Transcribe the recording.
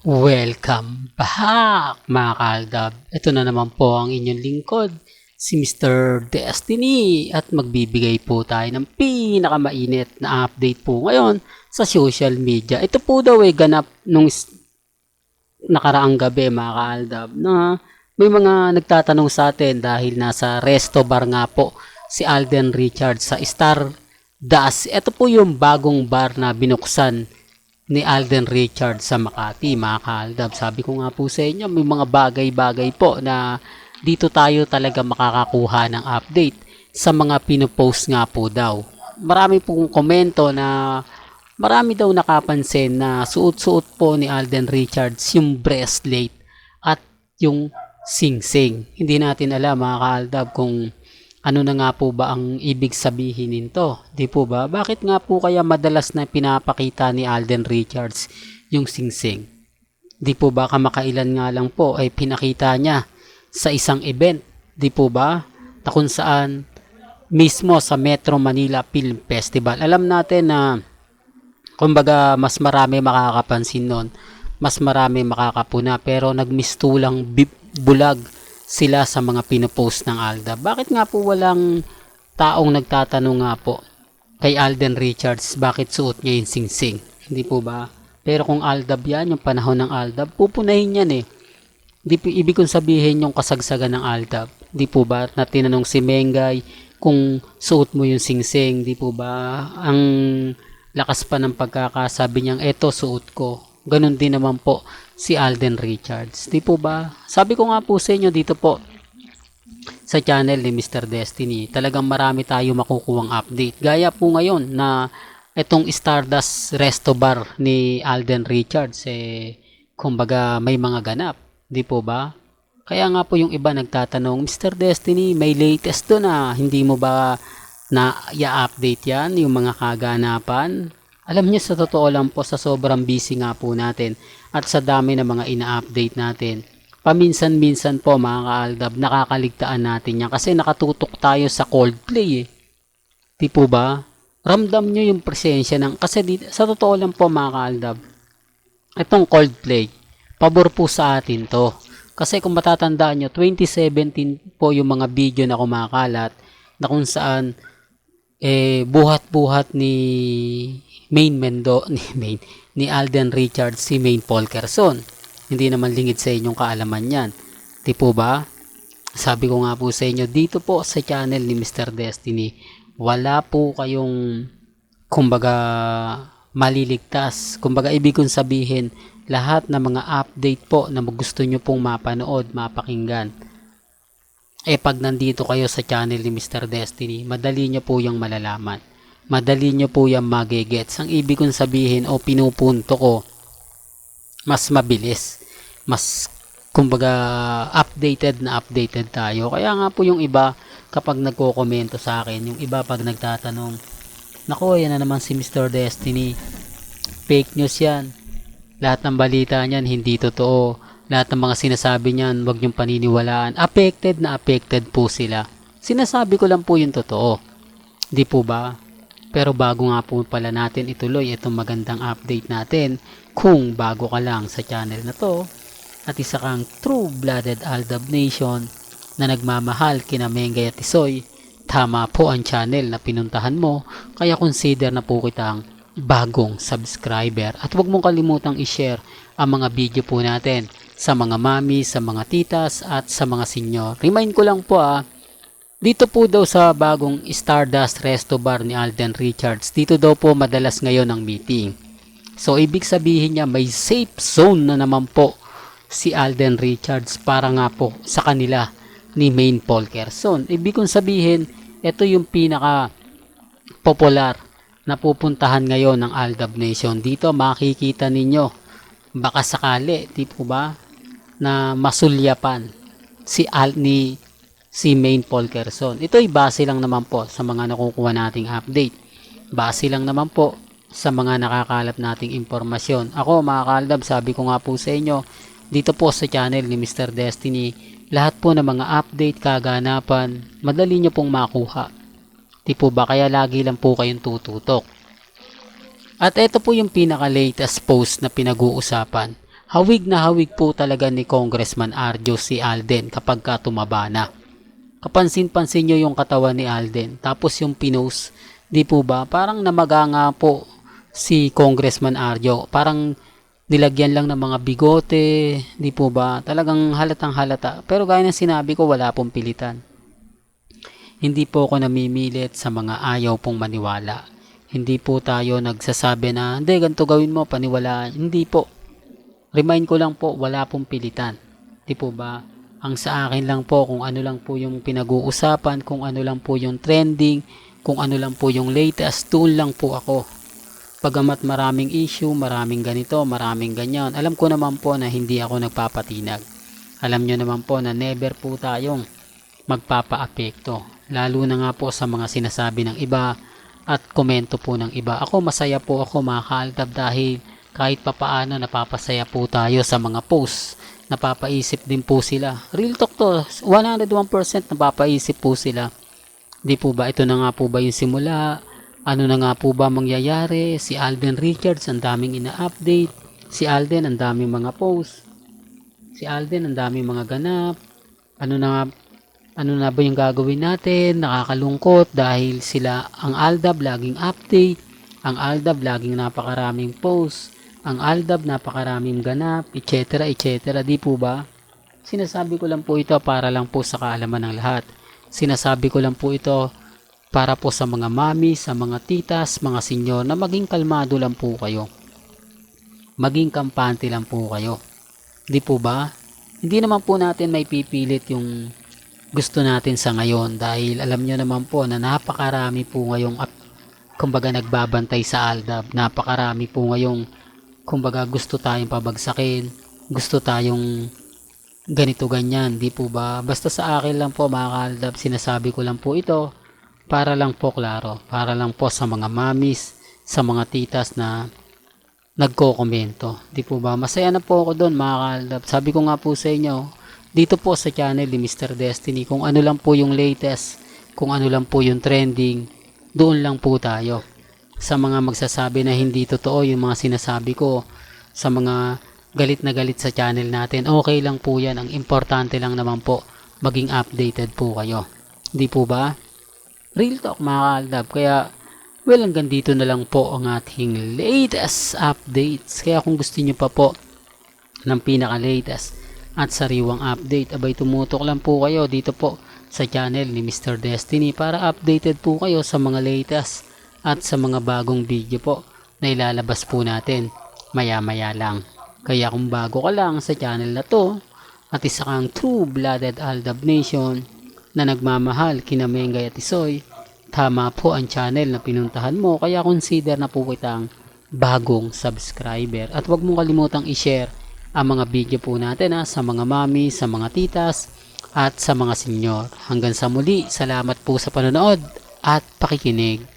Welcome back mga kaaldab. Ito na naman po ang inyong lingkod, si Mr. Destiny at magbibigay po tayo ng pinakamainit na update po ngayon sa social media. Ito po daw ganap nung nakaraang gabi mga kaaldab na may mga nagtatanong sa atin dahil nasa resto bar nga po si Alden Richards sa Stardust. Ito po yung bagong bar na binuksan ni Alden Richards sa Makati, mga kaaldab. Sabi ko nga po sa inyo, may mga bagay-bagay po na dito tayo talaga makakakuha ng update sa mga pinopost nga po daw. Marami pong komento na marami daw nakapansin na suot-suot po ni Alden Richards yung bracelet at yung sing-sing. Hindi natin alam mga kaaldab kung ano na nga po ba ang ibig sabihin nito? Di po ba? Bakit nga po kaya madalas na pinapakita ni Alden Richards yung sing-sing? Di po ba kamakailan nga lang po ay pinakita niya sa isang event? Di po ba? Na kung saan mismo sa Metro Manila Film Festival. Alam natin na kumbaga mas marami makakapansin nun. Mas marami makakapuna pero nagmistulang bulag sila sa mga pinopost ng Alda. Bakit nga po walang taong nagtatanong nga po kay Alden Richards bakit suot niya yung sing-sing? Hindi po ba? Pero kung Aldab yan, yung panahon ng Aldab, pupunahin yan eh. Hindi po ibig kong sabihin yung kasagsagan ng Aldab. Hindi po ba? Na tinanong si Mengay kung suot mo yung sing-sing. Hindi po ba? Ang lakas pa ng pagkakasabi niyang eto suot ko. Ganon din naman po si Alden Richards. Di po ba? Sabi ko nga po sa inyo dito po sa channel ni Mr. Destiny, talagang marami tayo makukuhang update. Gaya po ngayon na itong Stardust Resto Bar ni Alden Richards, kumbaga may mga ganap. Di po ba? Kaya nga po yung iba nagtatanong, Mr. Destiny, may latest doon na hindi mo ba na i-update yan, yung mga kaganapan? Alam niyo sa totoo lang po sa sobrang busy nga po natin at sa dami ng mga ina-update natin, paminsan-minsan po mga kaaldab, nakakaligtaan natin yan kasi nakatutok tayo sa Coldplay eh. Di po ba? Ramdam nyo yung presensya ng, kasi sa totoo lang po mga kaaldab, itong Coldplay, pabor po sa atin to. Kasi kung matatandaan nyo, 2017 po yung mga video na kumakalat na kung saan buhat-buhat ni ni Alden Richards si Maine Polkerson. Hindi naman lingid sa inyong kaalaman yan. Di po ba? Sabi ko nga po sa inyo, dito po sa channel ni Mr. Destiny, wala po kayong kumbaga maliligtas. Kumbaga ibig kong sabihin, lahat ng mga update po na gusto nyo pong mapanood, mapakinggan. Pag nandito kayo sa channel ni Mr. Destiny, madali nyo po yung malalaman. Madali nyo po yung magigets. Ang ibig kong sabihin o pinupunto ko, mas mabilis. Mas, kumbaga, updated tayo. Kaya nga po yung iba, kapag nagko-komento sa akin, yung iba pag nagtatanong, nako, yan na naman si Mr. Destiny. Fake news yan. Lahat ng balita niyan, hindi totoo. Lahat ng mga sinasabi niyan, wag niyong paniniwalaan. Affected na affected po sila. Sinasabi ko lang po yung totoo. Di po ba? Pero bago nga po pala natin ituloy itong magandang update natin, kung bago ka lang sa channel na to, at isa kang true-blooded Aldab Nation na nagmamahal kina Mengay at Tisoy, tama po ang channel na pinuntahan mo, kaya consider na po kitang bagong subscriber. At huwag mong kalimutang i-share ang mga video po natin sa mga mami, sa mga titas, at sa mga senior. Remind ko lang po dito po daw sa bagong Stardust Resto Bar ni Alden Richards, dito daw po madalas ngayon ang meeting. So ibig sabihin niya may safe zone na naman po si Alden Richards para nga po sa kanila ni Maine Polkerson. Ibig kong sabihin, ito yung pinaka popular na pupuntahan ngayon ng Aldab Nation. Dito makikita ninyo, baka sakali, di po ba, na masulyapan si Maine Polkerson. Ito ay base lang naman po sa mga nakukuha nating update. Base lang naman po sa mga nakakalap nating impormasyon. Ako mga kaaldab, sabi ko nga po sa inyo, dito po sa channel ni Mr. Destiny, lahat po ng mga update, kaganapan, madali nyo pong makuha. Di po ba? Kaya lagi lang po kayong tututok. At ito po yung pinaka-latest post na pinag-uusapan. hawig na hawig po talaga ni Congressman Arjo si Alden kapag ka tumaba na. Kapansin-pansin nyo yung katawan ni Alden. Tapos yung pinost, di po ba? Parang namaga nga po si Congressman Arjo. Parang nilagyan lang ng mga bigote, di po ba? Talagang halatang halata. Pero gaya ng sinabi ko, wala pong pilitan. Hindi po ako namimilit sa mga ayaw pong maniwala. Hindi po tayo nagsasabi na, hindi, ganito gawin mo, paniwalaan. Hindi po. Remind ko lang po, wala pong pilitan. Di po ba? Ang sa akin lang po, kung ano lang po yung pinag-uusapan, kung ano lang po yung trending, kung ano lang po yung latest, doon lang po ako. Pagamat maraming issue, maraming ganito, maraming ganyan, alam ko naman po na hindi ako nagpapatinag. Alam nyo naman po na never po tayong magpapa-apekto. Lalo na nga po sa mga sinasabi ng iba at komento po ng iba. Ako masaya po ako mga kaaldab dahil kahit papaano napapasaya po tayo sa mga posts. Napapaisip din po sila. Real talk to, 101% napapaisip po sila. Di po ba ito na nga po ba yung simula? Ano na nga po ba mangyayari? Si Alden Richards ang daming ina-update. Si Alden ang daming mga posts. Si Alden ang daming mga ganap. Ano na ba yung gagawin natin? Nakakalungkot dahil sila ang Aldab laging update. Ang Aldab laging napakaraming posts. Ang Aldab napakaraming ganap, etc. etc. Di po ba? Sinasabi ko lang po ito para lang po sa kaalaman ng lahat. Sinasabi ko lang po ito para po sa mga mami, sa mga titas, mga senyor na maging kalmado lang po kayo. Maging kampante lang po kayo. Di po ba? Hindi naman po natin may pipilit yung gusto natin sa ngayon dahil alam nyo naman po na napakarami po ngayong kumbaga nagbabantay sa Aldab. Napakarami po ngayong kumbaga gusto tayong pabagsakin, gusto tayong ganito ganyan, di po ba? Basta sa akin lang po mga kaaldab, sinasabi ko lang po ito para lang po klaro, para lang po sa mga mamis, sa mga titas na nagko-komento, di po ba? Masaya na po ako doon mga kaaldab. Sabi ko nga po sa inyo, dito po sa channel ni Mr. Destiny, kung ano lang po yung latest, kung ano lang po yung trending, doon lang po tayo. Sa mga magsasabi na hindi totoo yung mga sinasabi ko, sa mga galit na galit sa channel natin, okay lang po yan. Ang importante lang naman po, maging updated po kayo. Hindi po ba? Real talk mga kaaldab. Kaya, well, hanggang dito na lang po ang ating latest updates. Kaya kung gusto nyo pa po ng pinaka-latest at sariwang update, abay tumutok lang po kayo dito po sa channel ni Mr. Destiny para updated po kayo sa mga latest at sa mga bagong video po na ilalabas po natin maya-maya lang. Kaya kung bago ka lang sa channel na to at isa kang true-blooded Aldab Nation na nagmamahal kina Mengay at Isoy, tama po ang channel na pinuntahan mo, kaya consider na po kitang bagong subscriber. At huwag mong kalimutang i-share ang mga video po natin sa mga mami, sa mga titas at sa mga senyor. Hanggang sa muli, salamat po sa panonood at pakikinig.